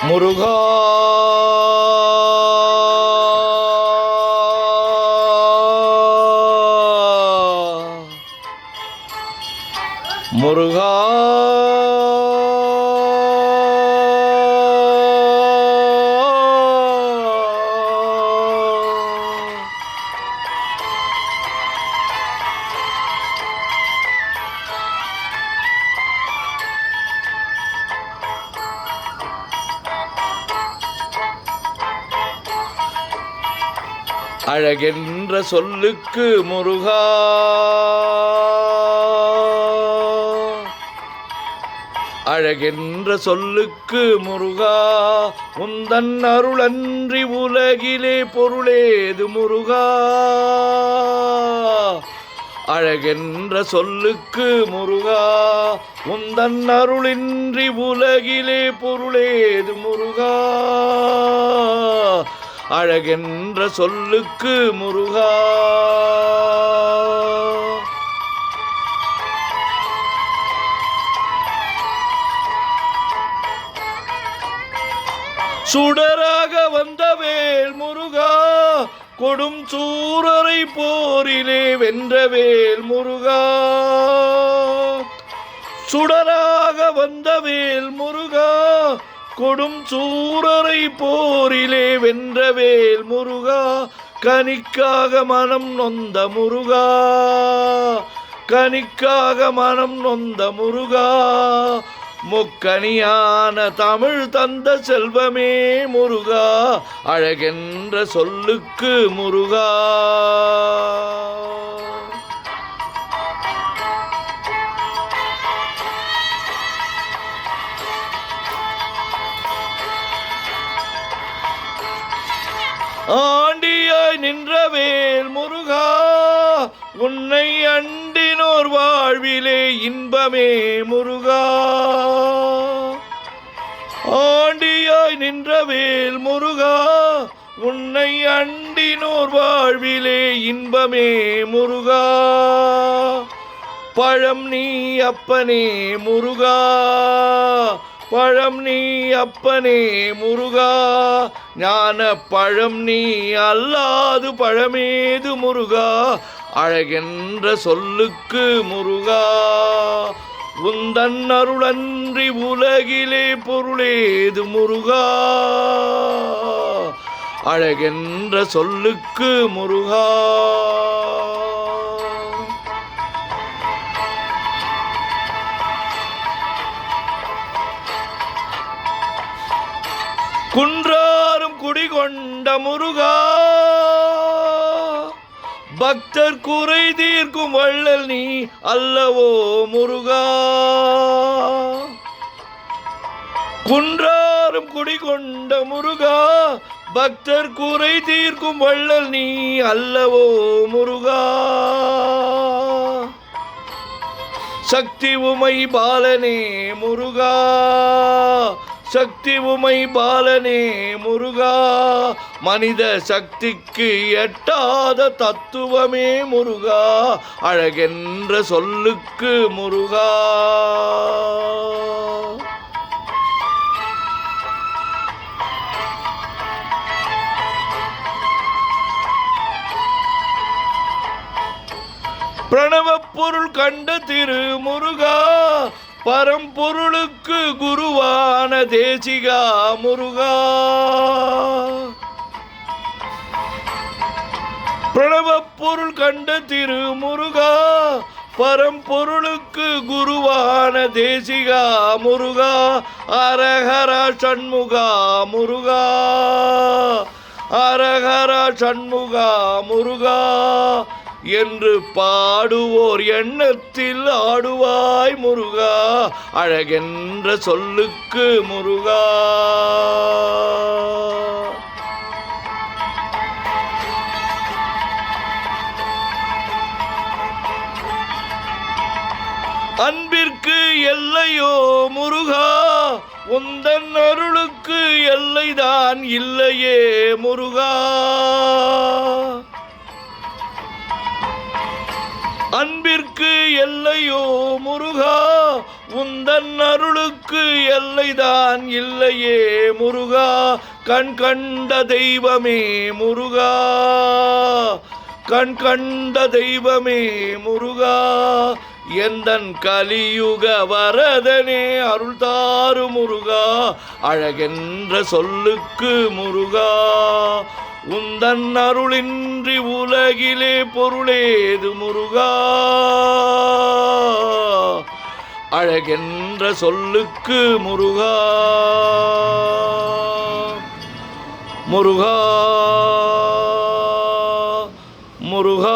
முருகா முருகா அழகென்ற சொல்லுக்கு முருகா அழகென்ற சொல்லுக்கு முருகா உந்தன் அருளன்றி உலகிலே பொருளேது முருகா அழகென்ற சொல்லுக்கு முருகா உந்தன் அருளின்றி உலகிலே பொருளேது முருகா அழகென்ற சொல்லுக்கு முருகா சுடராக வந்த வேல் முருகா கொடும் சூரரை போரிலே வென்ற வேல் முருகா சுடராக வந்த வேல் முருகா கொடும் சூரரை போரிலே வென்ற வேல் முருகா கனிக்காக மனம் நொந்த முருகா கனிக்காக மனம் நொந்த முருகா முக்கனியான தமிழ் தந்த செல்வமே முருகா அழகென்ற சொல்லுக்கு முருகா ஆண்டியாய் நின்ற வேல் முருகா உன்னை அண்டினோர் வாழ்விலே இன்பமே முருகா ஆண்டியாய் நின்ற வேல் முருகா உன்னை அண்டினோர் வாழ்விலே இன்பமே முருகா பழம் நீ அப்பனே முருகா பழம் நீ அப்பனே முருகா ஞான பழம் நீ அல்லாது பழமேது முருகா அழகென்ற சொல்லுக்கு முருகா உந்தன் அருளன்றி உலகிலே பொருளேது முருகா அழகென்ற சொல்லுக்கு முருகா குன்றாரும் குடிகொண்ட முருகா பக்தர் குறை தீர்க்கும் வள்ளல் நீ அல்லவோ முருகா குன்றாரும் குடிகொண்ட முருகா பக்தர் குறை தீர்க்கும் வள்ளல் நீ அல்லவோ முருகா சக்தி உமை பாலனே முருகா சக்தி உமை பாலனே முருகா மனித சக்திக்கு எட்டாத தத்துவமே முருகா அழகென்ற சொல்லுக்கு முருகா பிரணவப் பொருள் கண்ட திரு முருகா பரம்பொருளுக்கு குருவான தேசிகா முருகா பிரணவப் பொருள் கண்ட திரு முருகா பரம்பொருளுக்கு குருவான தேசிகா முருகா அரஹரா சண்முகா முருகா அரஹரா சண்முகா முருகா என்று பாடுவோர் எண்ணத்தில் ஆடுவாய் முருகா அழகென்ற சொல்லுக்கு முருகா அன்பிற்கு எல்லையோ முருகா உந்தன் அருளுக்கு எல்லைதான் இல்லையே முருகா அன்பிற்கு எல்லையோ முருகா உந்தன் அருளுக்கு எல்லைதான் இல்லையே முருகா, கண் கண்ட தெய்வமே முருகா, கண் கண்ட தெய்வமே முருகா, எந்தன் கலியுக வரதனே அருள் தாரு முருகா, அழகென்ற சொல்லுக்கு முருகா, உந்தன் அருளின்றி உலகிலே பொருளேது முருகா, அழகென்ற சொல்லுக்கு முருகா, முருகா, முருகா.